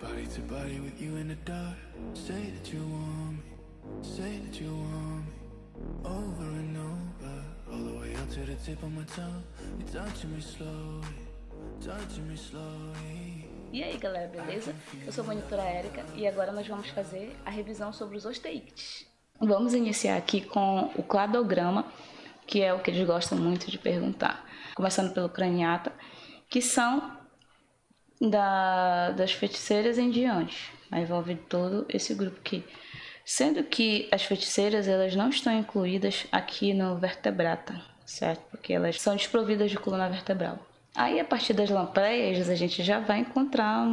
Body to body with you in the dark. Say that you want me, say that you want me. Over and over, all the way up to the tip of my tongue. You touching me slowly, touching me slowly. E aí galera, beleza? Eu sou a monitora Érica e agora nós vamos fazer a revisão sobre os osteíctes. Vamos iniciar aqui com o cladograma, que é o que eles gostam muito de perguntar. Começando pelo craniata, que são das feiticeiras em diante. Envolve todo esse grupo aqui. Sendo que as feiticeiras elas não estão incluídas aqui no vertebrata, certo? Porque elas são desprovidas de coluna vertebral. Aí, a partir das lampreias, a gente já vai encontrar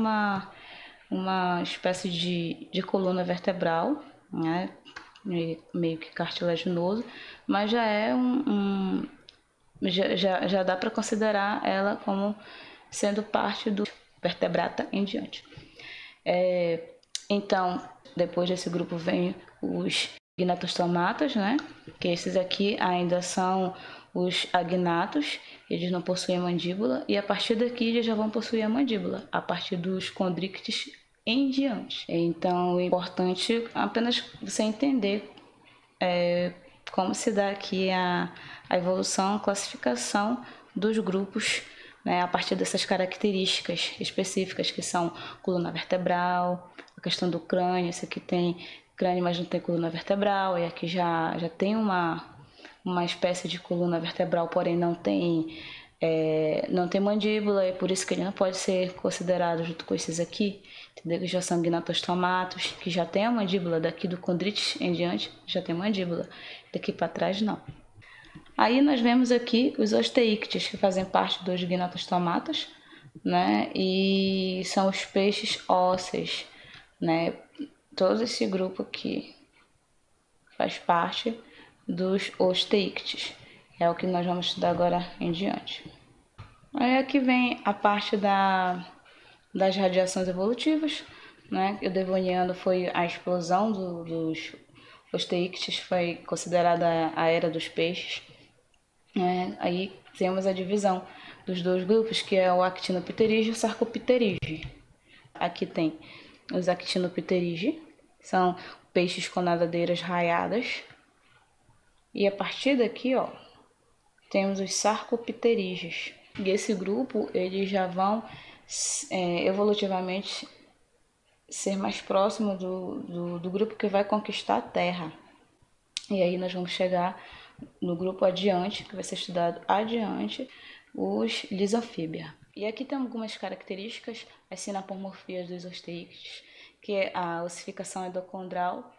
uma espécie de coluna vertebral, né? Meio que cartilaginoso, mas já é já dá para considerar ela como sendo parte do vertebrata em diante. Então, depois desse grupo vem os gnatostomatas, né? Que esses aqui ainda são os agnatos, eles não possuem mandíbula, e a partir daqui eles já vão possuir a mandíbula, a partir dos condrictes em diante. Então é importante apenas você entender como se dá aqui a evolução, a classificação dos grupos, né, a partir dessas características específicas que são coluna vertebral, a questão do crânio, esse aqui tem crânio, mas não tem coluna vertebral, e aqui já tem uma espécie de coluna vertebral, porém não tem mandíbula, e por isso que ele não pode ser considerado junto com esses aqui, entendeu? Que já são gnatostomatos, que já tem a mandíbula, daqui do condrites em diante já tem mandíbula, daqui para trás não. Aí nós vemos aqui os osteíctes, que fazem parte dos gnatostomatas, né? E são os peixes ósseos, né? Todo esse grupo aqui faz parte dos osteíctes. É o que nós vamos estudar agora em diante. Aí aqui vem a parte das radiações evolutivas, né? O Devoniano foi a explosão dos osteíctes, foi considerada a era dos peixes. Aí temos a divisão dos dois grupos, que é o actinopterígio e o sarcopterígio. Aqui tem os actinopterígio, são peixes com nadadeiras raiadas. E a partir daqui, ó, temos os sarcopterígios. E esse grupo, eles já vão evolutivamente ser mais próximo do grupo que vai conquistar a Terra. E aí nós vamos chegar no grupo adiante, que vai ser estudado adiante, os lisofíbia. E aqui tem algumas características, as sinapomorfias dos osteíctes, que é a ossificação endocondral,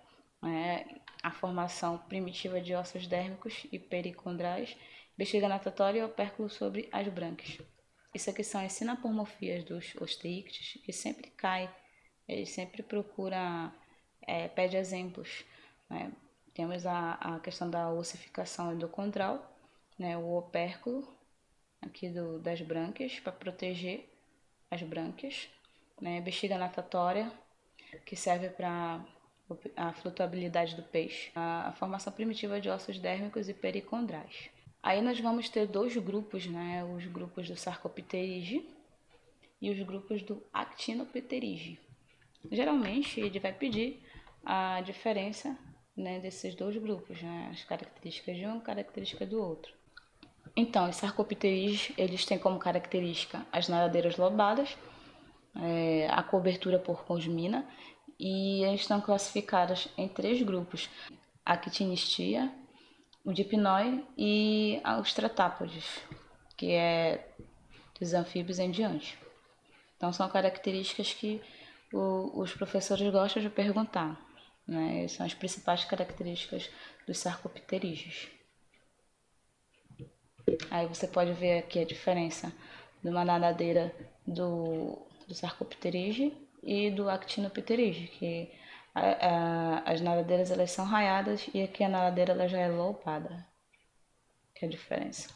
a formação primitiva de ossos dérmicos e pericondrais, bexiga natatória e opérculo sobre as brânquias. Isso aqui são as sinapomorfias dos osteíctes, que sempre cai, ele sempre procura, pede exemplos, né? Temos a questão da ossificação endocondral, né? O opérculo aqui das brânquias, para proteger as brânquias, né? Bexiga natatória, que serve para a flutuabilidade do peixe, a formação primitiva de ossos dérmicos e pericondrais. Aí nós vamos ter dois grupos, né? Os grupos do sarcopterígio e os grupos do actinopterígio. Geralmente ele vai pedir a diferença, né, desses dois grupos, né? As características de um e característica do outro. Então, os sarcopterígios, eles têm como característica as nadadeiras lobadas, a cobertura por cosmina, e eles estão classificados em três grupos: a actinistia, o dipnoi e os tretápodes, que é dos anfíbios em diante. Então, são características que os professores gostam de perguntar, né? São as principais características dos sarcopterígios. Aí você pode ver aqui a diferença de uma nadadeira do sarcopterígio e do actinopterígio, que as nadadeiras elas são raiadas e aqui a nadadeira ela já é lopada, que é a diferença.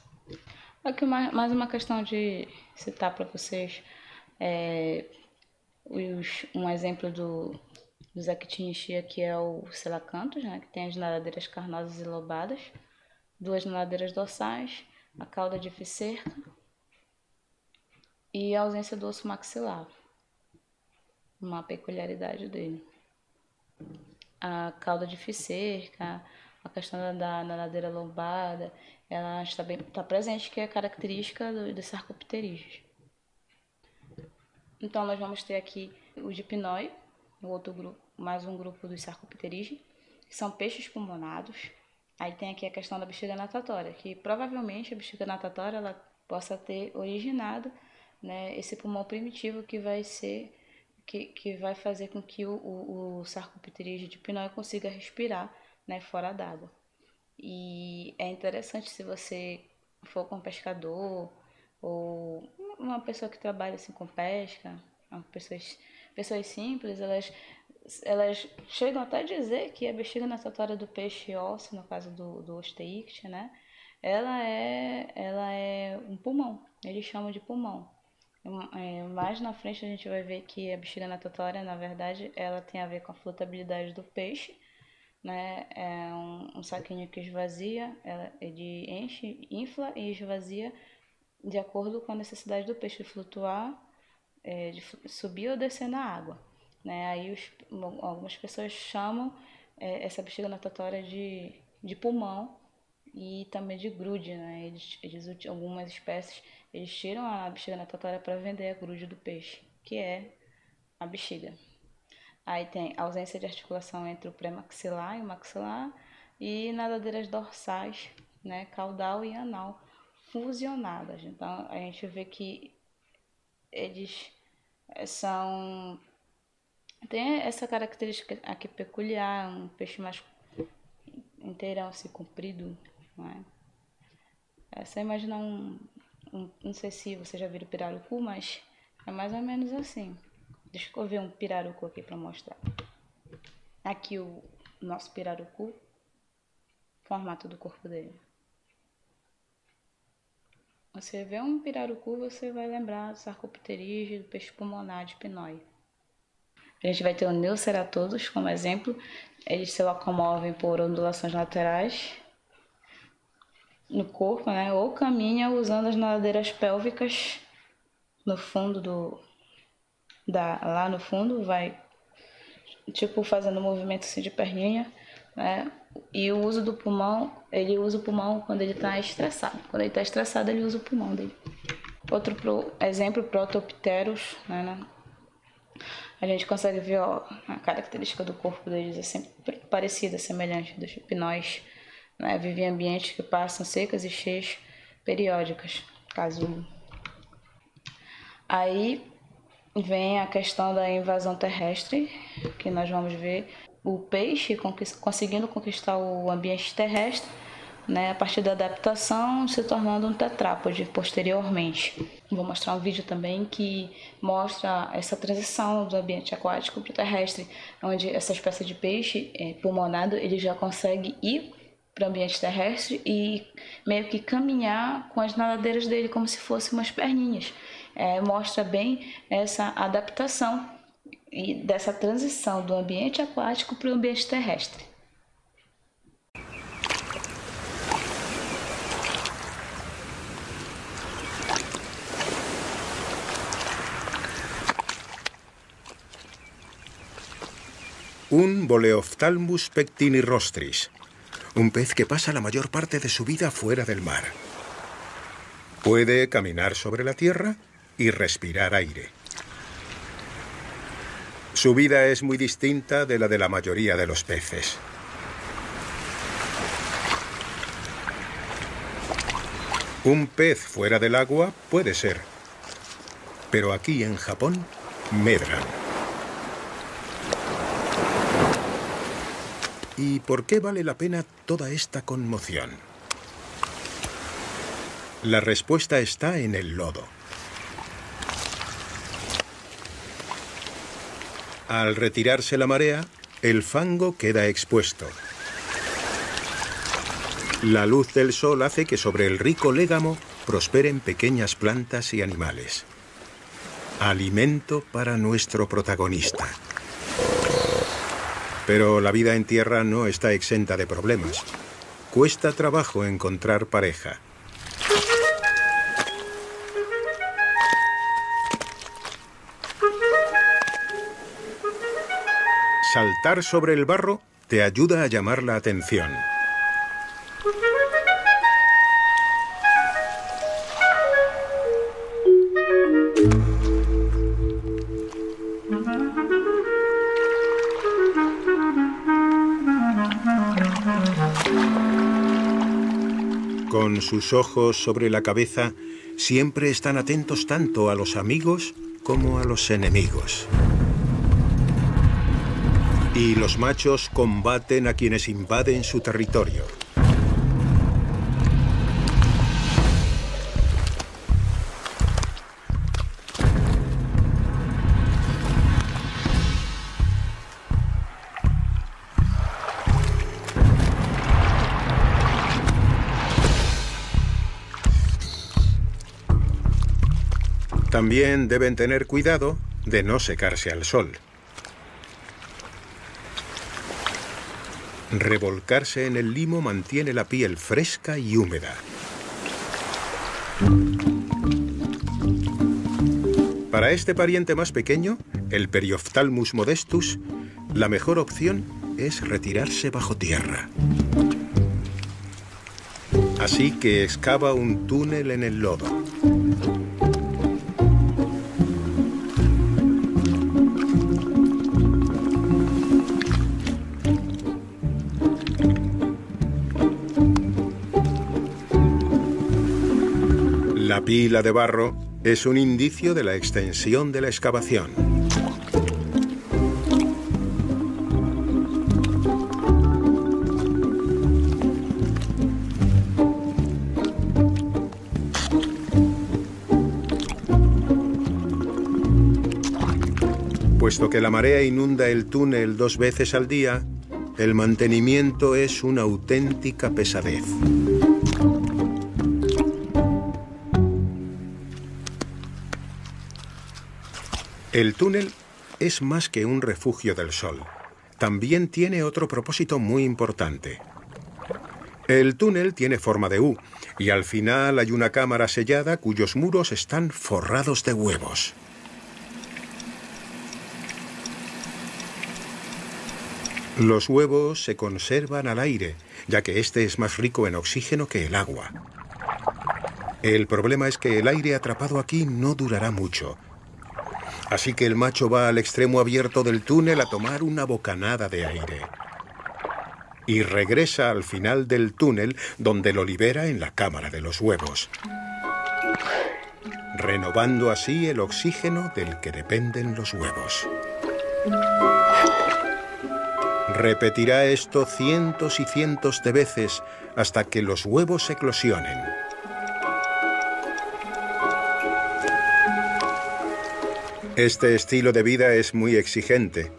Aqui mais uma questão de citar para vocês um exemplo dos actinistia, que é o Coelocanthus, né, que tem as nadadeiras carnosas e lobadas, duas nadadeiras dorsais, a cauda de ficerca e a ausência do osso maxilar. uma peculiaridade dele. A cauda de ficerca, a questão da nadadeira lombada, ela está presente, que é característica dos sarcopterídeos. Então, nós vamos ter aqui o dipnóio, o outro grupo, mais um grupo dos sarcopterídeos, que são peixes pulmonados. Aí tem aqui a questão da bexiga natatória, que provavelmente a bexiga natatória ela possa ter originado, né, esse pulmão primitivo que vai ser que vai fazer com que o sarcopterídeo dipnóio consiga respirar, né, fora d'água. E é interessante, se você for com um pescador ou uma pessoa que trabalha assim com pesca, pessoas simples, elas chegam até a dizer que a bexiga natatória do peixe ósseo, no caso do Osteíctea, né, ela é um pulmão, eles chamam de pulmão. Mais na frente a gente vai ver que a bexiga natatória, na verdade, ela tem a ver com a flutabilidade do peixe, né? É um saquinho que esvazia, ele enche, infla e esvazia de acordo com a necessidade do peixe de flutuar, de subir ou descer na água, né? Aí algumas pessoas chamam essa bexiga natatória de pulmão e também de grude, né? Algumas espécies eles tiram a bexiga natatória para vender a grude do peixe, que é a bexiga. Aí tem ausência de articulação entre o pré-maxilar e o maxilar e nadadeiras dorsais, né, caudal e anal fusionadas. Então a gente vê que eles tem essa característica aqui peculiar, um peixe mais inteirão, assim, comprido, não é? Você imagina não sei se você já viu o pirarucu, mas é mais ou menos assim. Deixa eu ver um pirarucu aqui para mostrar. Aqui o nosso pirarucu, formato do corpo dele. Você vê um pirarucu, você vai lembrar do sarcopterídeo, do peixe pulmonar de Pinói. A gente vai ter o Neoceratodus como exemplo. Eles se locomovem por ondulações laterais no corpo, né? Ou caminham usando as nadadeiras pélvicas no fundo lá no fundo, vai tipo fazendo um movimento assim de perninha, né? E o uso do pulmão, ele usa o pulmão quando ele está estressado. Quando ele está estressado, ele usa o pulmão dele. Outro exemplo, Protopterus, né? A gente consegue ver, ó, a característica do corpo deles é sempre parecida, semelhante dos pinóis, né? Vive em ambientes que passam secas e cheias periódicas, casulo. Aí vem a questão da invasão terrestre, que nós vamos ver o peixe conseguindo conquistar o ambiente terrestre, né, a partir da adaptação, se tornando um tetrápode posteriormente. Vou mostrar um vídeo também que mostra essa transição do ambiente aquático para o terrestre, onde essa espécie de peixe pulmonado ele já consegue ir para o ambiente terrestre e meio que caminhar com as nadadeiras dele como se fossem umas perninhas. Mostra bem essa adaptação e dessa transição do ambiente aquático para o ambiente terrestre. Un Boleophthalmus pectinirostris, un pez que pasa la mayor parte de su vida fuera del mar. Puede caminar sobre la tierra y respirar aire. Su vida es muy distinta de la de la mayoría de los peces. Un pez fuera del agua puede ser, pero aquí en Japón medran. ¿Y por qué vale la pena toda esta conmoción? La respuesta está en el lodo. Al retirarse la marea, el fango queda expuesto. La luz del sol hace que sobre el rico légamo prosperen pequeñas plantas y animales. Alimento para nuestro protagonista. Pero la vida en tierra no está exenta de problemas. Cuesta trabajo encontrar pareja. saltar sobre el barro te ayuda a llamar la atención. Con sus ojos sobre la cabeza, siempre están atentos tanto a los amigos como a los enemigos. Y los machos combaten a quienes invaden su territorio. También deben tener cuidado de no secarse al sol. Revolcarse en el limo mantiene la piel fresca y húmeda. Para este pariente más pequeño, el Periophthalmus modestus, la mejor opción es retirarse bajo tierra. Así que excava un túnel en el lodo. La pila de barro es un indicio de la extensión de la excavación. Puesto que la marea inunda el túnel 2 veces al día, el mantenimiento es una auténtica pesadez. El túnel es más que un refugio del sol. También tiene otro propósito muy importante. El túnel tiene forma de U y al final hay una cámara sellada cuyos muros están forrados de huevos. Los huevos se conservan al aire, ya que este es más rico en oxígeno que el agua. El problema es que el aire atrapado aquí no durará mucho. Así que el macho va al extremo abierto del túnel a tomar una bocanada de aire. Y regresa al final del túnel, donde lo libera en la cámara de los huevos, renovando así el oxígeno del que dependen los huevos. Repetirá esto cientos y cientos de veces hasta que los huevos eclosionen. Este estilo de vida es muy exigente.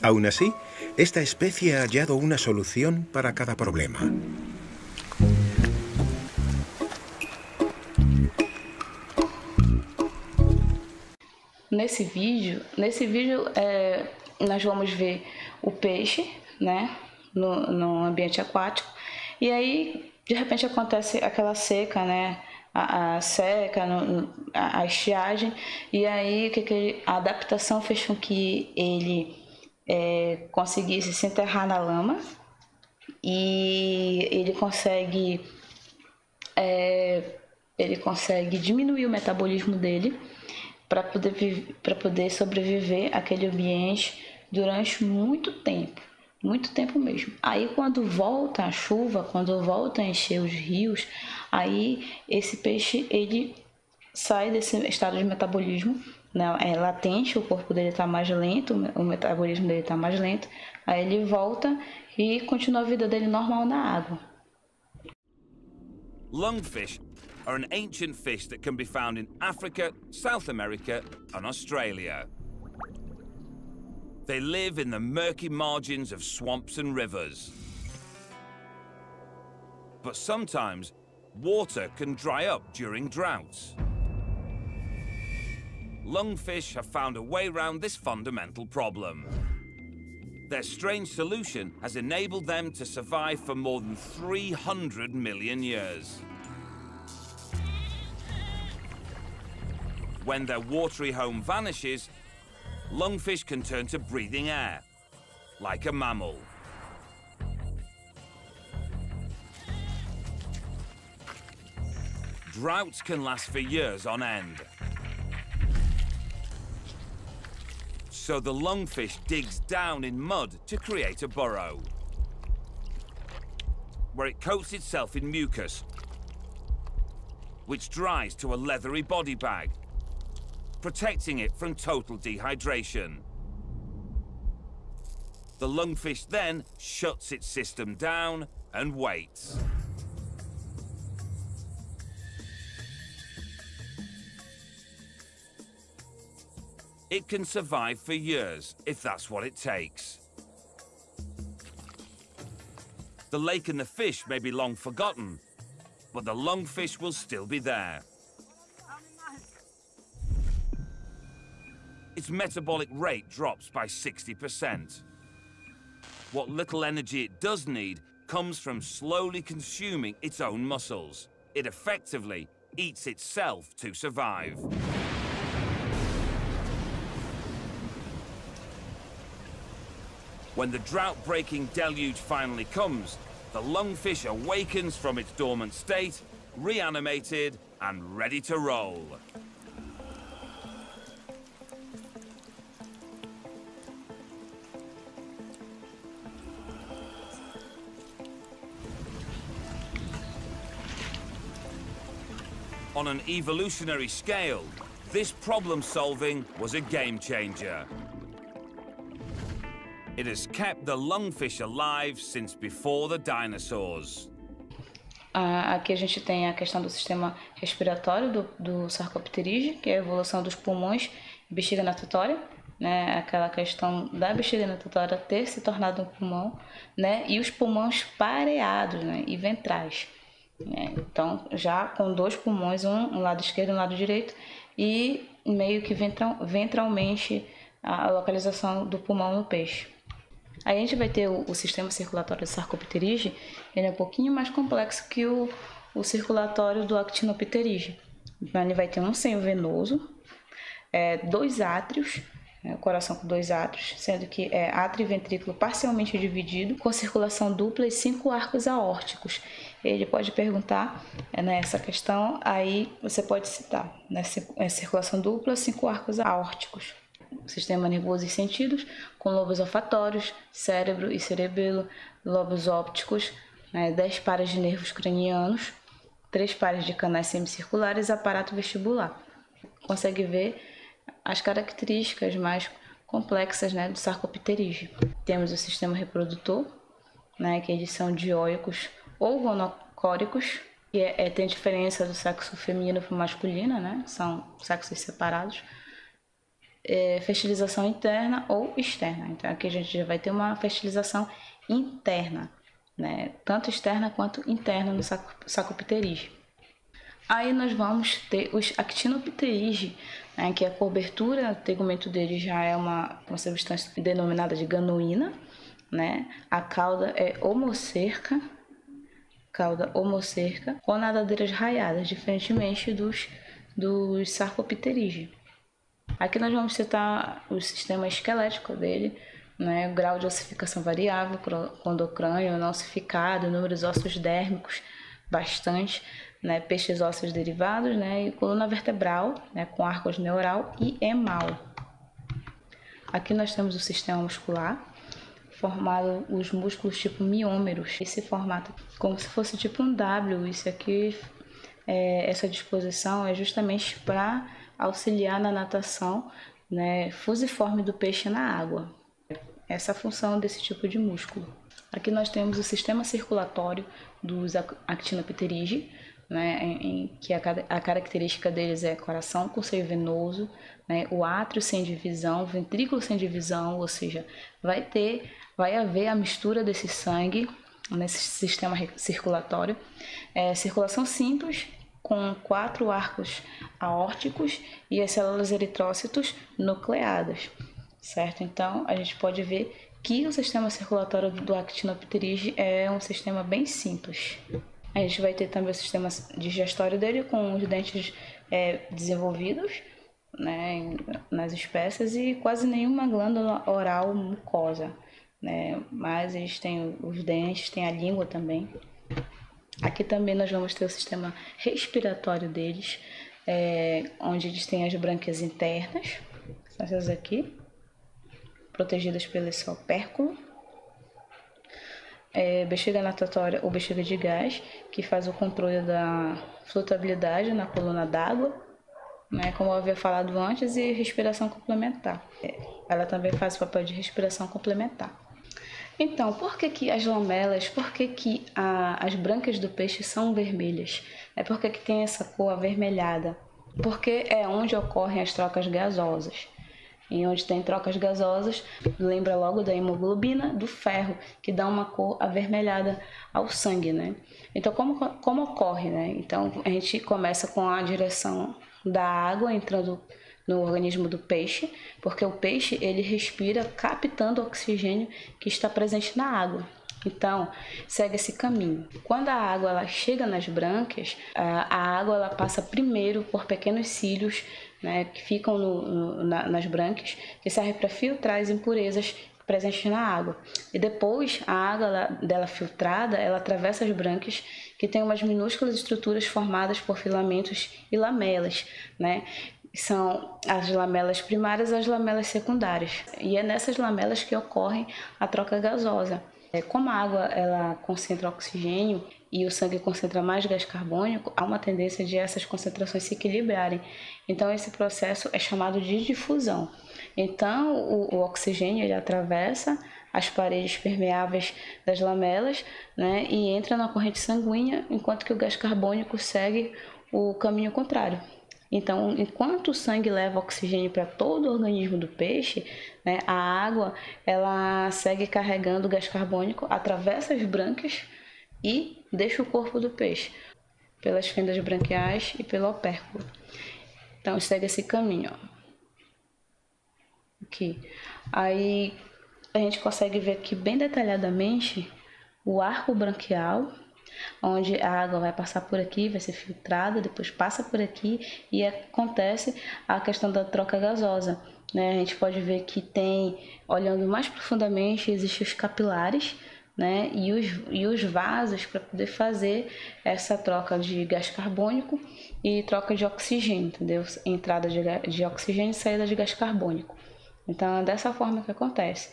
Aún así, esta especie ha hallado una solución para cada problema. Nesse vídeo nós vamos ver o peixe, né, no ambiente aquático, e aí de repente acontece aquela seca, né, a seca, a estiagem, e aí a adaptação fez com que ele conseguisse se enterrar na lama, e ele consegue diminuir o metabolismo dele para poder sobreviver àquele ambiente durante muito tempo mesmo. Aí quando volta a chuva, quando volta a encher os rios, aí esse peixe ele sai desse estado de metabolismo, né? É latente, o corpo dele está mais lento, o metabolismo dele está mais lento, aí ele volta e continua a vida dele normal na água. Lungfish are an ancient fish that can be found in Africa, South America and Australia. They live in the murky margins of swamps and rivers. But sometimes, water can dry up during droughts. Lungfish have found a way around this fundamental problem. Their strange solution has enabled them to survive for more than 300 million years. When their watery home vanishes, lungfish can turn to breathing air, like a mammal. Droughts can last for years on end. So the lungfish digs down in mud to create a burrow, where it coats itself in mucus, which dries to a leathery body bag, protecting it from total dehydration. The lungfish then shuts its system down and waits. It can survive for years, if that's what it takes. The lake and the fish may be long forgotten, but the lungfish will still be there. Its metabolic rate drops by 60%. What little energy it does need comes from slowly consuming its own muscles. It effectively eats itself to survive. When the drought-breaking deluge finally comes, the lungfish awakens from its dormant state, reanimated and ready to roll. On an evolutionary scale, this problem-solving was a game-changer. It has kept the lungfish alive since before the dinosaurs. Aqui a gente tem a questão do sistema respiratório do Sarcopterygia, que é a evolução dos pulmões e bexiga natatória, né? Aquela questão da bexiga natatória ter se tornado um pulmão, né? E os pulmões pareados, né? E ventrais, né? Então, já com dois pulmões, um lado esquerdo e um lado direito, e meio que ventralmente a localização do pulmão no peixe. Aí a gente vai ter o sistema circulatório do Sarcopterygia, ele é um pouquinho mais complexo que o circulatório do Actinopterygia. Então, ele vai ter um seio venoso, dois átrios, o coração com dois átrios, sendo que é átrio e ventrículo parcialmente dividido, com circulação dupla e 5 arcos aórticos. Ele pode perguntar nessa questão, aí você pode citar, né, circulação dupla, 5 arcos aórticos. Sistema nervoso e sentidos, com lobos olfatórios, cérebro e cerebelo, lobos ópticos, 10 pares de nervos cranianos, 3 pares de canais semicirculares e aparato vestibular. Consegue ver as características mais complexas, né, do Sarcopterygia. Temos o sistema reprodutor, né, que eles são dioicos ou gonocóricos, que tem diferença do sexo feminino para o masculino, né, são sexos separados. Fertilização interna ou externa. Então aqui a gente já vai ter uma fertilização interna, né? Tanto externa quanto interna no Sarcopterygia. Aí nós vamos ter os Actinopterygia, né? Que a cobertura, o tegumento dele já é uma substância denominada de ganoína, né? A cauda é homocerca, com nadadeiras raiadas, diferentemente dos Sarcopterygia. Aqui nós vamos citar o sistema esquelético dele, né? O grau de ossificação variável, condocrânio não ossificado, números ósseos dérmicos bastante, né? Peixes ósseos derivados, né? E coluna vertebral, né? Com arcos neural e emal. Aqui nós temos o sistema muscular, formado os músculos tipo miômeros. Esse formato como se fosse tipo um W. Isso aqui, essa disposição é justamente para auxiliar na natação, né, fusiforme do peixe na água. Essa é a função desse tipo de músculo. Aqui nós temos o sistema circulatório dos Actinopterygia, né, em que a característica deles é coração com seio venoso, né, o átrio sem divisão, ventrículo sem divisão, ou seja, vai haver a mistura desse sangue nesse sistema circulatório. Circulação simples, com 4 arcos aórticos e as células eritrócitos nucleadas, certo? Então, a gente pode ver que o sistema circulatório do Actinopterygia é um sistema bem simples. A gente vai ter também o sistema digestório dele, com os dentes desenvolvidos, né, nas espécies, e quase nenhuma glândula oral mucosa, né? Mas eles têm os dentes, têm a língua também. Aqui também nós vamos ter o sistema respiratório deles, onde eles têm as brânquias internas, são essas aqui, protegidas pelo esse opérculo. Bexiga natatória ou bexiga de gás, que faz o controle da flutuabilidade na coluna d'água, né, como eu havia falado antes, e respiração complementar. Ela também faz o papel de respiração complementar. Então, por que as lamelas, por que as brânquias do peixe são vermelhas? Por que tem essa cor avermelhada? Porque é onde ocorrem as trocas gasosas. E onde tem trocas gasosas, lembra logo da hemoglobina, do ferro, que dá uma cor avermelhada ao sangue, né? Então, como ocorre, né? Então, a gente começa com a direção da água entrando no organismo do peixe, porque o peixe, ele respira captando o oxigênio que está presente na água. Então, segue esse caminho. Quando a água ela chega nas brânquias, a água ela passa primeiro por pequenos cílios, né, que ficam nas brânquias, que servem para filtrar as impurezas presentes na água. E depois, a água dela filtrada, ela atravessa as brânquias, que tem umas minúsculas estruturas formadas por filamentos e lamelas, né? São as lamelas primárias e as lamelas secundárias. E é nessas lamelas que ocorre a troca gasosa. Como a água ela concentra oxigênio e o sangue concentra mais gás carbônico, há uma tendência de essas concentrações se equilibrarem. Então, esse processo é chamado de difusão. Então, o oxigênio ele atravessa as paredes permeáveis das lamelas, né, e entra na corrente sanguínea, enquanto que o gás carbônico segue o caminho contrário. Então, enquanto o sangue leva oxigênio para todo o organismo do peixe, né, a água ela segue carregando o gás carbônico, atravessa as brânquias e deixa o corpo do peixe, pelas fendas branquiais e pelo opérculo. Então, segue esse caminho. Ó. Aqui. Aí, a gente consegue ver aqui bem detalhadamente o arco branquial, onde a água vai passar por aqui, vai ser filtrada, depois passa por aqui e acontece a questão da troca gasosa, né? A gente pode ver que tem, olhando mais profundamente, existem os capilares, né? E os vasos para poder fazer essa troca de gás carbônico e troca de oxigênio, entendeu? Entrada de oxigênio e saída de gás carbônico. Então, é dessa forma que acontece.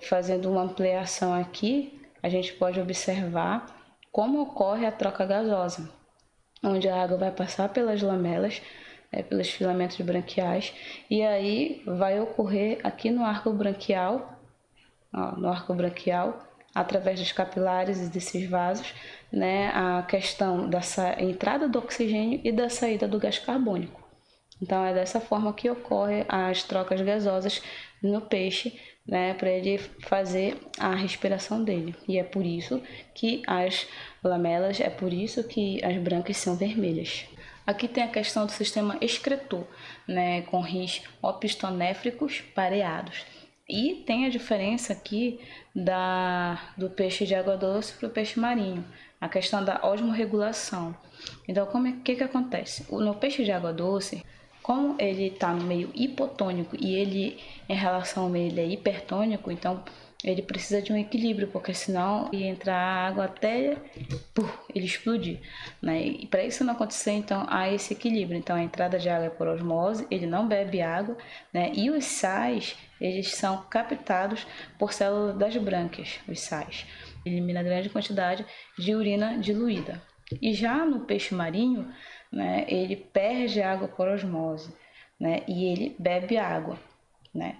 Fazendo uma ampliação aqui, a gente pode observar como ocorre a troca gasosa, onde a água vai passar pelas lamelas, pelos filamentos branquiais, e aí vai ocorrer aqui no arco branquial, através dos capilares e desses vasos, né, a questão da entrada do oxigênio e da saída do gás carbônico. Então, é dessa forma que ocorrem as trocas gasosas no peixe, né, para ele fazer a respiração dele. E é por isso que as lamelas, é por isso que as brânquias são vermelhas. Aqui tem a questão do sistema excretor, né, com rins opistonéfricos pareados. E tem a diferença aqui do peixe de água doce para o peixe marinho, a questão da osmorregulação. Então, que acontece? No peixe de água doce, como ele está no meio hipotônico e ele, em relação ao meio, ele é hipertônico, então ele precisa de um equilíbrio, porque senão ia entrar água até ele explodir, né? E para isso não acontecer, então há esse equilíbrio. Então a entrada de água é por osmose, ele não bebe água, né? E os sais, eles são captados por células das brânquias, os sais. Elimina grande quantidade de urina diluída. E já no peixe marinho, né, ele perde água por osmose, né, e ele bebe água, né.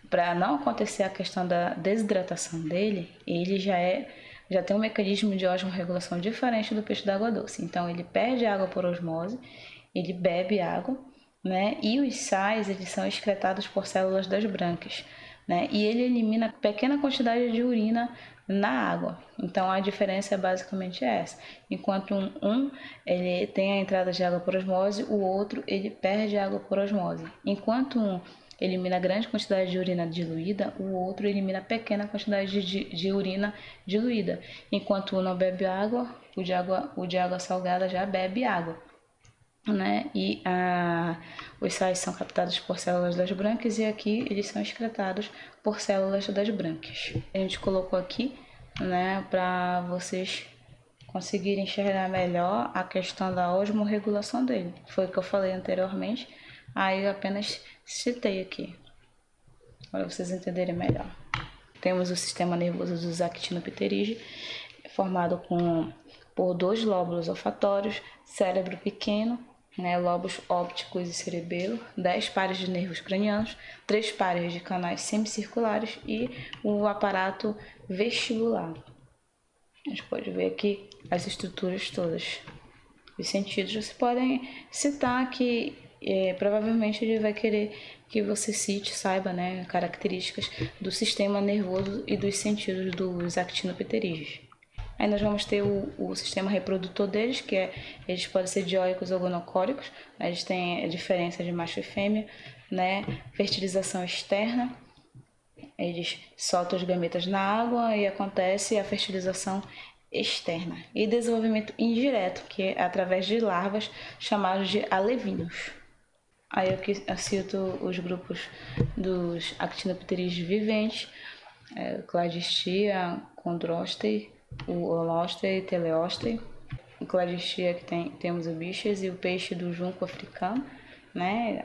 Para não acontecer a questão da desidratação dele, ele já tem um mecanismo de osmorregulação diferente do peixe d'água doce. Então ele perde água por osmose, ele bebe água, né, e os sais eles são excretados por células das brânquias, né, e ele elimina pequena quantidade de urina na água. Então a diferença é basicamente essa. Enquanto ele tem a entrada de água por osmose, o outro ele perde água por osmose. Enquanto um elimina grande quantidade de urina diluída, o outro elimina pequena quantidade de urina diluída. Enquanto um não bebe água, o de água salgada já bebe água. né? E os sais são captados por células das brânquias e aqui eles são excretados por células das brânquias. A gente colocou aqui, né, para vocês conseguirem enxergar melhor a questão da osmorregulação dele. Foi o que eu falei anteriormente, aí eu apenas citei aqui, para vocês entenderem melhor. Temos o sistema nervoso dos actinopterídeos, formado por 2 lóbulos olfatórios, cérebro pequeno, né, lobos ópticos e cerebelo, 10 pares de nervos cranianos, 3 pares de canais semicirculares e o aparato vestibular. A gente pode ver aqui as estruturas todas, os sentidos. Vocês podem citar que provavelmente ele vai querer que você saiba, né, características do sistema nervoso e dos sentidos dos actinopterídeos. Aí nós vamos ter o sistema reprodutor deles, que eles podem ser dioicos ou gonocóricos. Eles têm a diferença de macho e fêmea, né? Fertilização externa, eles soltam os gametas na água e acontece a fertilização externa. E desenvolvimento indireto, que é através de larvas chamadas de alevinos. Aí eu cito os grupos dos actinopterídeos viventes, Cladistia, Chondrostei, o Holostei e Teleostei. O Cladistia que temos o bichas e o peixe do junco africano, né?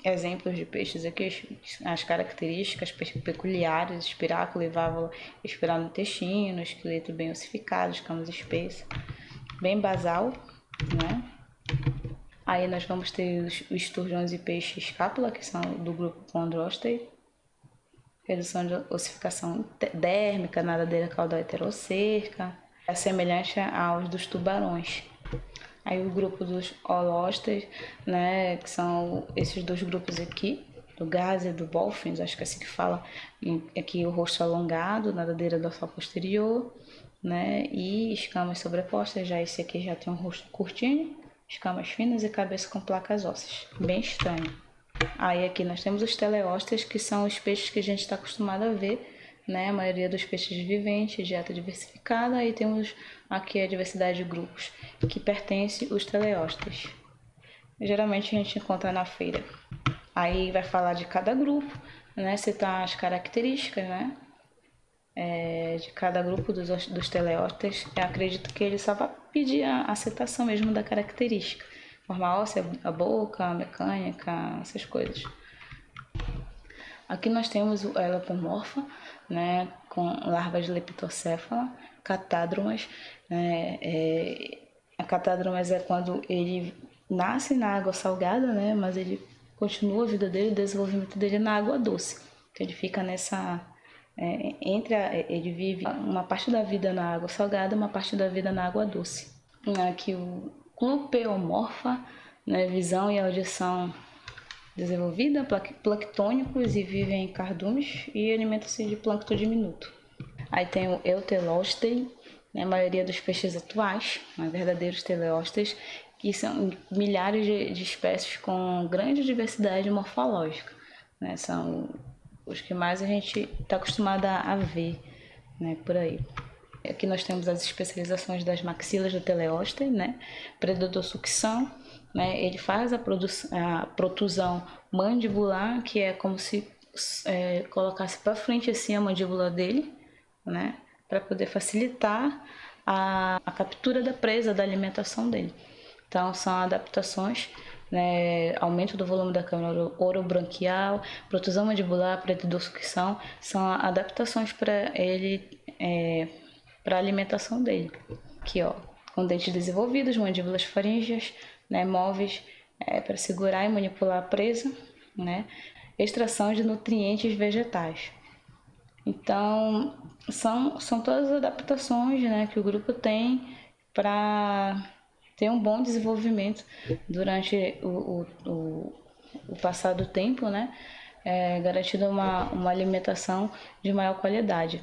Exemplos de peixes aqui, as características peculiares: espiráculo e válvula espiral no intestino, esqueleto bem ossificado, escamas espessas, bem basal, né? Aí nós vamos ter os esturjões e peixe escápula, que são do grupo Chondrostei. Redução de ossificação dérmica, nadadeira caudal heterocerca, é semelhante aos dos tubarões. Aí o grupo dos holósteis, né, que são esses 2 grupos aqui, do Gaze e do Bolfins, acho que é assim que fala, aqui o rosto alongado, nadadeira dorsal posterior, né, e escamas sobrepostas. Já esse aqui já tem um rosto curtinho, escamas finas e cabeça com placas ósseas, bem estranho. Aí aqui nós temos os teleósteos, que são os peixes que a gente está acostumado a ver, né? A maioria dos peixes viventes, dieta diversificada. Aí temos aqui a diversidade de grupos que pertence aos teleósteos. Geralmente a gente encontra na feira. Aí vai falar de cada grupo, né? Citar as características, né? De cada grupo dos teleósteos. Eu acredito que ele só vai pedir a citação mesmo da característica. Forma óssea, a boca, a mecânica, essas coisas. Aqui nós temos o Elapomorpha, né, com larvas de leptocéfala, catádromas. A catádromas é quando ele nasce na água salgada, né, mas ele continua a vida dele, o desenvolvimento dele na água doce. Que ele fica nessa... ele vive uma parte da vida na água salgada, uma parte da vida na água doce. Aqui o Clupeomorpha, né, visão e audição desenvolvida, planctônicos e vivem em cardumes e alimentam-se de plâncton diminuto. Aí tem o Eutelostei, né, a maioria dos peixes atuais, verdadeiros teleósteos, que são milhares de espécies com grande diversidade morfológica, né, são os que mais a gente está acostumado a ver, né, por aí. Aqui nós temos as especializações das maxilas do teleósteo, né? Predodossucção, né? Ele faz a protusão mandibular, que é como se colocasse para frente assim a mandíbula dele, né? Para poder facilitar a captura da presa, da alimentação dele. Então são adaptações, né? Aumento do volume da câmara orobranquial, protusão mandibular, predodossucção, são adaptações para ele... para a alimentação dele. Aqui, ó, com dentes desenvolvidos, mandíbulas faríngeas, né, móveis para segurar e manipular a presa, né, extração de nutrientes vegetais. Então, são todas as adaptações, né, que o grupo tem para ter um bom desenvolvimento durante o passar do tempo, né, garantindo uma alimentação de maior qualidade.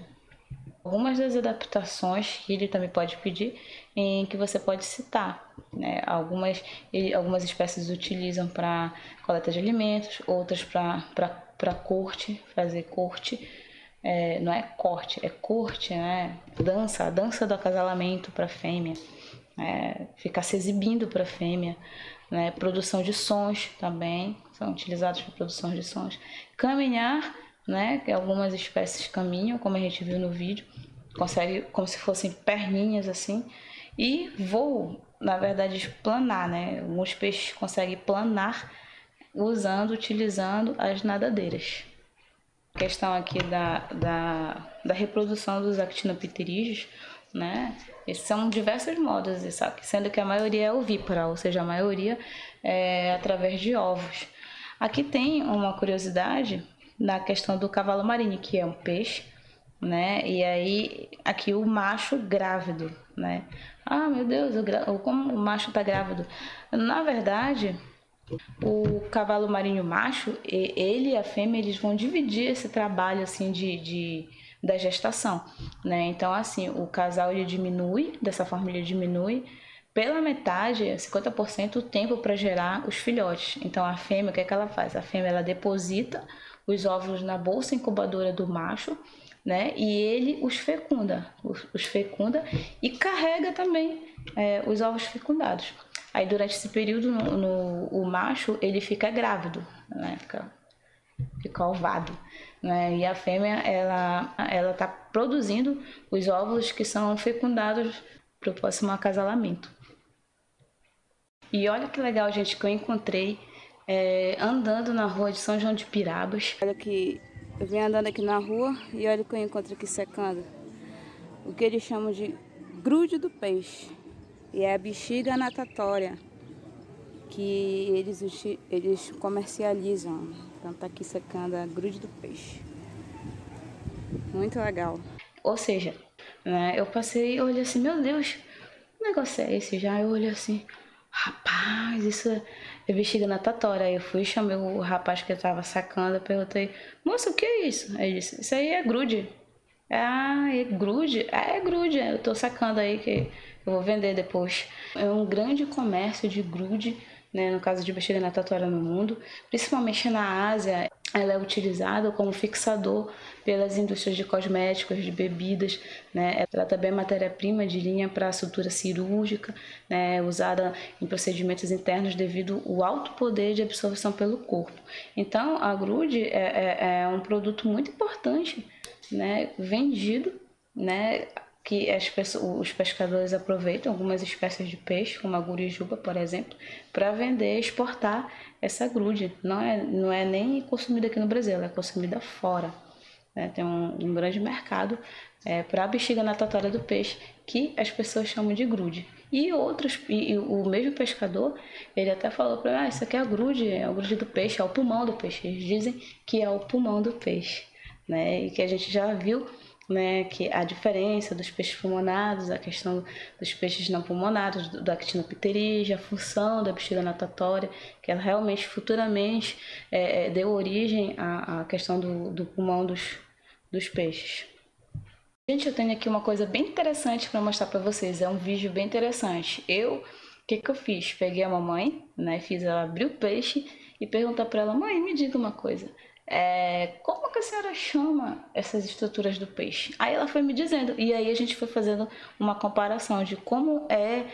Algumas das adaptações que ele também pode pedir, em que você pode citar, né? Algumas espécies utilizam para coleta de alimentos, outras para corte, fazer corte. Não é corte, é corte, né? A dança do acasalamento para fêmea. ficar se exibindo para a fêmea, né? Produção de sons também, são utilizados para produção de sons. Caminhar, né? Que algumas espécies caminham, como a gente viu no vídeo, consegue como se fossem perninhas assim. E voo, na verdade, planar, né? Alguns peixes conseguem planar utilizando as nadadeiras. A questão aqui da reprodução dos actinopterídeos, né? Esses são diversos modos, sendo que a maioria é ovípara, ou seja, a maioria é através de ovos. Aqui tem uma curiosidade na questão do cavalo marinho, que é um peixe, né? E aí aqui o macho grávido, né? Ah, meu Deus, como o macho está grávido? Na verdade, o cavalo marinho macho, ele e a fêmea, eles vão dividir esse trabalho assim da gestação, né? Então, assim, o casal ele diminui, dessa forma ele diminui pela metade, 50%, o tempo para gerar os filhotes. Então, a fêmea, o que é que ela faz? A fêmea, ela deposita os óvulos na bolsa incubadora do macho, né? E ele os fecunda e carrega também os ovos fecundados. Aí, durante esse período, o macho, ele fica grávido, né? Fica ovado, né? E a fêmea, ela tá produzindo os óvulos que são fecundados para o próximo acasalamento. E olha que legal, gente, que eu encontrei andando na rua de São João de Pirabas. Olha que eu venho andando aqui na rua e olha o que eu encontro aqui secando. O que eles chamam de grude do peixe. E é a bexiga natatória que eles comercializam. Então tá aqui secando a grude do peixe. Muito legal. Ou seja, né, eu passei e olhei assim, meu Deus, que negócio é esse? Já eu olhei assim, rapaz, isso é bexiga natatória. Aí eu fui, chamei o rapaz que estava sacando, perguntei, moça, o que é isso? Aí ele disse, isso aí é grude. Ah, é grude? É grude, eu tô sacando aí que eu vou vender depois. É um grande comércio de grude, né, no caso de bexiga natatória no mundo, principalmente na Ásia. Ela é utilizada como fixador pelas indústrias de cosméticos, de bebidas, né? Ela também é matéria-prima de linha para sutura cirúrgica, né? Usada em procedimentos internos devido ao alto poder de absorção pelo corpo. Então, a grude é um produto muito importante, né? Vendido, né? Que os pescadores aproveitam algumas espécies de peixe, como a gurijuba, por exemplo, para vender e exportar essa grude. Não é nem consumida aqui no Brasil, ela é consumida fora. Né? Tem um grande mercado para a bexiga natatória do peixe, que as pessoas chamam de grude. E o mesmo pescador, ele até falou para mim, isso aqui é o grude do peixe, é o pulmão do peixe. Eles dizem que é o pulmão do peixe, né? E que a gente já viu, né, que a diferença dos peixes pulmonados, a questão dos peixes não pulmonados, da actinopterídea, a função da bexiga natatória, que ela realmente futuramente deu origem à questão do pulmão dos peixes. Gente, eu tenho aqui uma coisa bem interessante para mostrar para vocês, é um vídeo bem interessante. O que eu fiz? Peguei a mamãe, né, fiz ela abrir o peixe e perguntar para ela, mãe, me diga uma coisa. Como que a senhora chama essas estruturas do peixe? Aí ela foi me dizendo, e aí a gente foi fazendo uma comparação de como é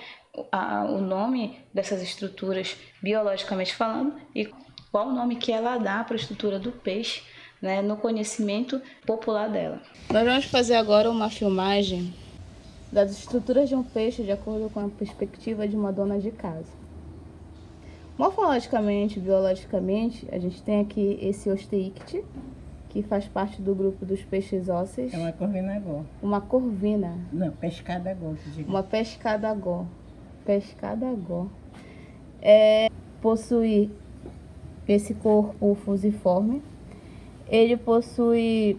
o nome dessas estruturas biologicamente falando e qual o nome que ela dá para a estrutura do peixe, né, no conhecimento popular dela. Nós vamos fazer agora uma filmagem das estruturas de um peixe de acordo com a perspectiva de uma dona de casa. Morfologicamente, biologicamente, a gente tem aqui esse osteíctide, que faz parte do grupo dos peixes ósseos. É uma corvinagó. Uma corvina. Não, pescadagó. Uma pescadagó. Pescadagó. Possui esse corpo fusiforme. Ele possui...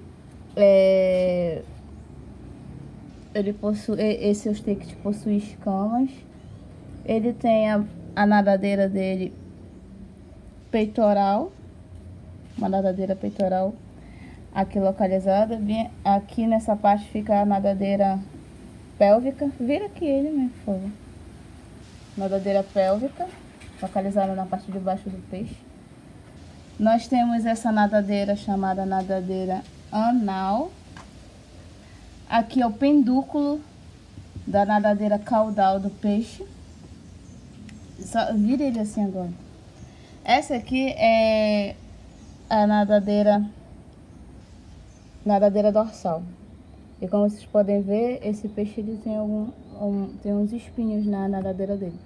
esse osteíctide possui escamas. Ele tem a nadadeira dele peitoral, uma nadadeira peitoral aqui localizada. Aqui nessa parte fica a nadadeira pélvica. Vira aqui ele, né, por favor. Nadadeira pélvica, localizada na parte de baixo do peixe. Nós temos essa nadadeira chamada nadadeira anal. Aqui é o pendúculo da nadadeira caudal do peixe. Só vira ele assim agora. Essa aqui é a nadadeira dorsal. E como vocês podem ver, esse peixe ele tem uns espinhos na nadadeira dele.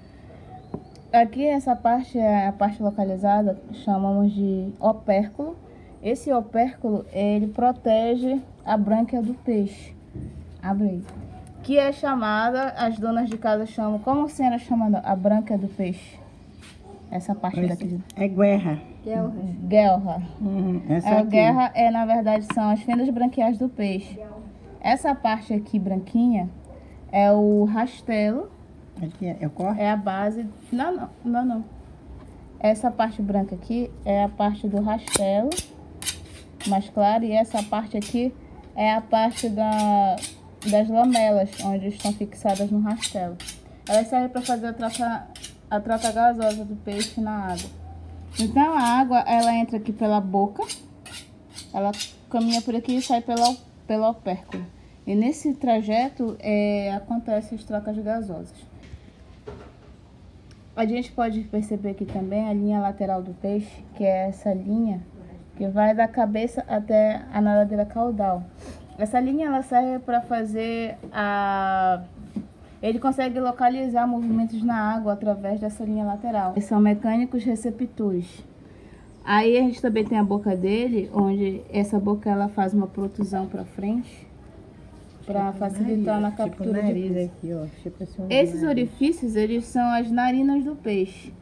Aqui essa parte é a parte localizada, chamamos de opérculo. Esse opérculo, ele protege a brânquia do peixe. Abre aí. Que é chamada, as donas de casa chamam, como a senhora chama a brânquia do peixe? Essa parte daqui. É guerra. Guelra. Essa A aqui. guerra na verdade, são as fendas branquiais do peixe. Essa parte aqui branquinha é o rastelo. Aqui é o corte? É a base. Não. Essa parte branca aqui é a parte do rastelo mais claro, e essa parte aqui é a parte das lamelas, onde estão fixadas no rastelo. Elas servem para fazer a troca gasosa do peixe na água. Então a água, ela entra aqui pela boca, ela caminha por aqui e sai pelo opérculo. E nesse trajeto acontecem as trocas gasosas. A gente pode perceber aqui também a linha lateral do peixe, que é essa linha que vai da cabeça até a nadadeira caudal. Essa linha ela serve para fazer ele consegue localizar movimentos na água através dessa linha lateral. Eles são mecânicos receptores. Aí a gente também tem a boca dele, onde essa boca ela faz uma protusão para frente, para facilitar na captura tipo nariz de peixe. aqui, ó. Tipo assim, Esses orifícios, eles são as narinas do peixe.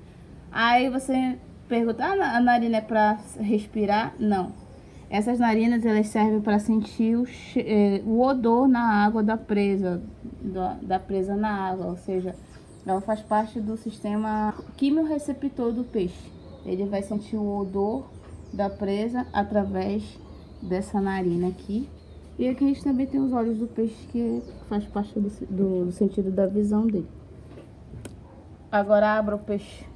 Aí você pergunta, a narina é para respirar? Não. Essas narinas, elas servem para sentir o odor na água da presa, da presa na água. Ou seja, ela faz parte do sistema quimiorreceptor do peixe. Ele vai sentir o odor da presa através dessa narina aqui. E aqui a gente também tem os olhos do peixe, que faz parte do sentido da visão dele. Agora abra o peixe.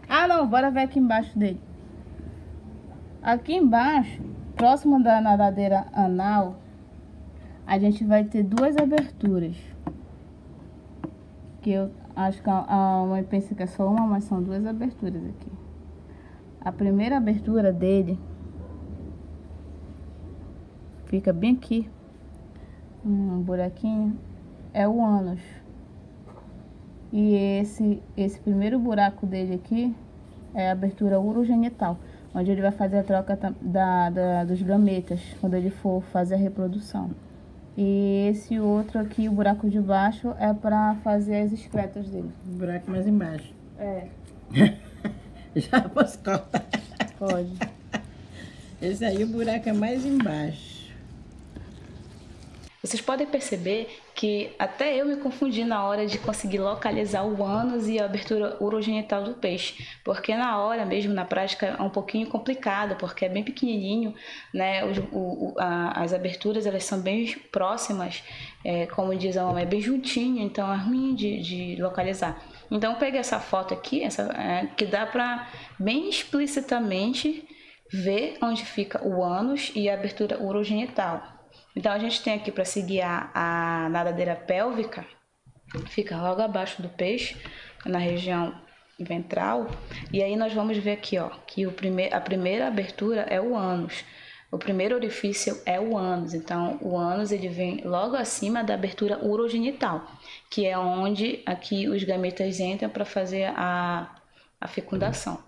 Ah, não, bora ver aqui embaixo dele. Aqui embaixo, próximo da nadadeira anal, a gente vai ter duas aberturas. Que eu acho que a mãe pensa que é só uma, mas são duas aberturas aqui. A primeira abertura dele fica bem aqui, um buraquinho, é o ânus. E esse primeiro buraco dele aqui é a abertura urogenital, onde ele vai fazer a troca dos gametas, quando ele for fazer a reprodução. E esse outro aqui, o buraco de baixo, é para fazer as excretas dele. o buraco mais embaixo. É, Já posso cortar. pode. Esse aí, o buraco é mais embaixo. Vocês podem perceber que até eu me confundi na hora de conseguir localizar o ânus e a abertura urogenital do peixe, porque na hora mesmo, na prática, é um pouquinho complicado, porque é bem pequenininho, né? As aberturas, elas são bem próximas, como diz a mamãe, é bem juntinho, então é ruim de localizar. Então eu peguei essa foto aqui, que dá para bem explicitamente ver onde fica o ânus e a abertura urogenital. Então a gente tem aqui para seguir a nadadeira pélvica, fica logo abaixo do peixe, na região ventral. E aí nós vamos ver aqui, ó, que a primeira abertura é o ânus. O primeiro orifício é o ânus. Então o ânus ele vem logo acima da abertura urogenital, que é onde aqui os gametas entram para fazer a fecundação.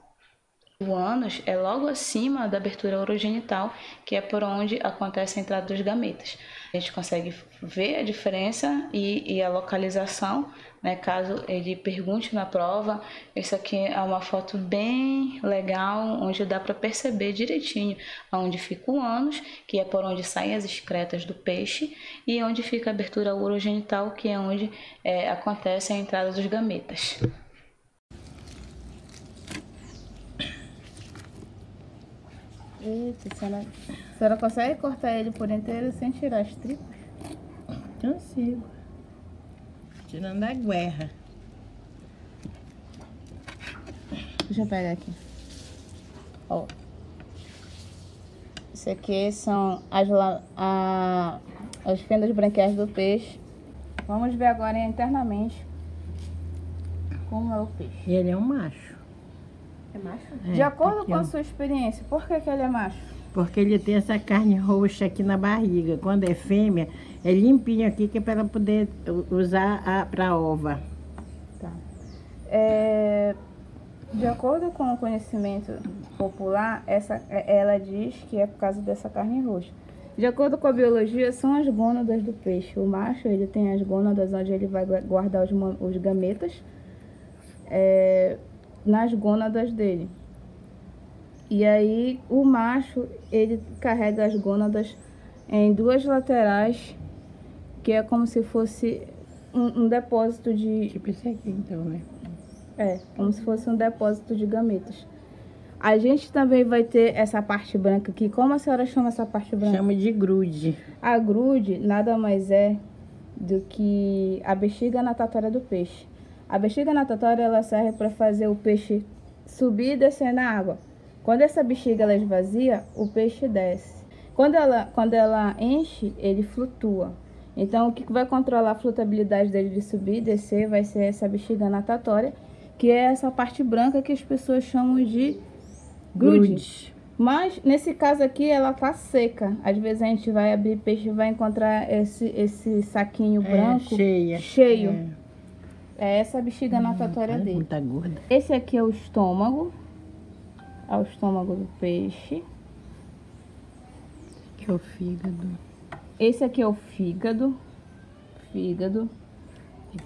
O ânus é logo acima da abertura urogenital, que é por onde acontece a entrada dos gametas. A gente consegue ver a diferença e a localização, né, caso ele pergunte na prova. Isso aqui é uma foto bem legal, onde dá para perceber direitinho onde fica o ânus, que é por onde saem as excretas do peixe, e onde fica a abertura urogenital, que é onde acontece a entrada dos gametas. Eita, a senhora consegue cortar ele por inteiro sem tirar as tripas? Consigo. Tirando a guerra. Deixa eu pegar aqui. Ó. Isso aqui são as fendas branquiais do peixe. Vamos ver agora internamente como é o peixe. E ele é um macho. É macho? É, De acordo aqui, com ó. a sua experiência, por que ele é macho? Porque ele tem essa carne roxa aqui na barriga. Quando é fêmea, é limpinho aqui, que é para ela poder usar para ova. Tá. De acordo com o conhecimento popular, ela diz que é por causa dessa carne roxa. De acordo com a biologia, são as gônadas do peixe. O macho, ele tem as gônadas onde ele vai guardar os gametas nas gônadas dele. E aí, o macho, ele carrega as gônadas em duas laterais, que é como se fosse um depósito de... Tipo isso aqui, então, né? como se fosse um depósito de gametas. A gente também vai ter essa parte branca aqui. Como a senhora chama essa parte branca? Chama de grude. A grude nada mais é do que a bexiga natatória do peixe. A bexiga natatória, ela serve para fazer o peixe subir e descer na água. Quando essa bexiga ela esvazia, o peixe desce. Quando ela enche, ele flutua. Então, o que vai controlar a flutuabilidade dele de subir e descer vai ser essa bexiga natatória, que é essa parte branca que as pessoas chamam de grude. Mas, nesse caso aqui, ela tá seca. Às vezes a gente vai abrir peixe e vai encontrar esse saquinho branco cheio. É essa bexiga natatória dele. Muita gorda. Esse aqui é o estômago. É o estômago do peixe. Que é o fígado. Esse aqui é o fígado.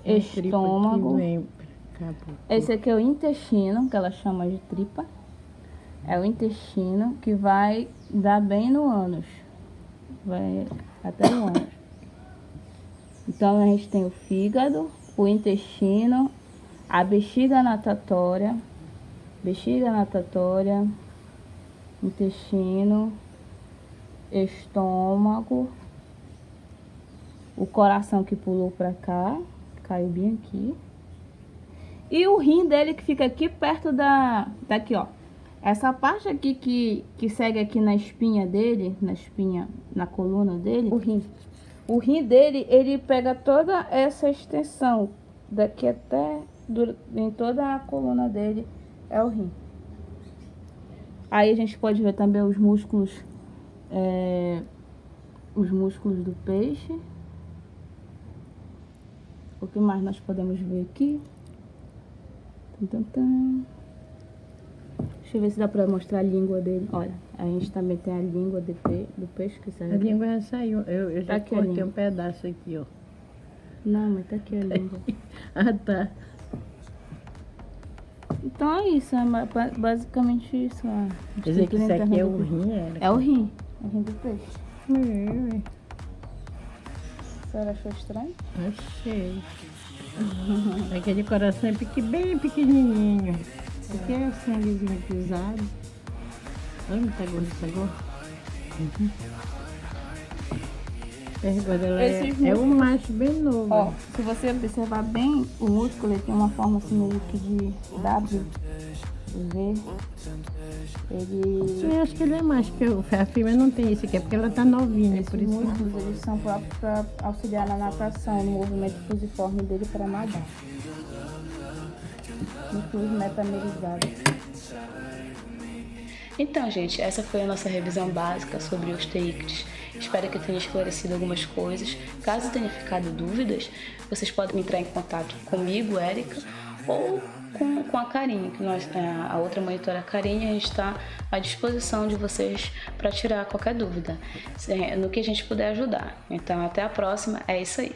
Estômago. Esse aqui é o intestino, que ela chama de tripa. É o intestino que vai dar bem no ânus. Vai até no ânus. Então, a gente tem o fígado, o intestino, a bexiga natatória, intestino, estômago, o coração que pulou pra cá, caiu bem aqui. E o rim dele que fica aqui perto daqui, ó. Essa parte aqui que segue aqui na espinha dele, na coluna dele, o rim. O rim dele, ele pega toda essa extensão, daqui até em toda a coluna dele, é o rim. Aí a gente pode ver também os músculos do peixe. O que mais nós podemos ver aqui? Deixa eu ver se dá pra mostrar a língua dele. Olha, a gente também tem a língua do peixe que serve. A língua já saiu. Eu já aqui cortei um pedaço aqui, ó. Não, mas tá aqui a língua. Ah, tá. Então é isso, é basicamente isso. Quer dizer que isso aqui é o rim, É o rim do peixe. A senhora achou estranho? Achei. Aquele coração é bem pequenininho. Isso aqui é sanguezinho pisado. Olha como tá gordo essa gorda. É um macho bem novo. Ó, se você observar bem, o músculo ele tem uma forma assim meio que de W, V. Eu acho que ele é macho, porque a fêmea não tem isso aqui, é porque ela tá novinha. Esses por isso. músculos eles são próprios para auxiliar na natação, no movimento fusiforme dele para nadar. Músculos metamerizados. Então, gente, essa foi a nossa revisão básica sobre os teíctides. Espero que tenha esclarecido algumas coisas. Caso tenha ficado dúvidas, vocês podem entrar em contato comigo, Érica, ou com a Karine, que a outra monitora Karine, a gente está à disposição de vocês para tirar qualquer dúvida, no que a gente puder ajudar. Então, até a próxima, é isso aí.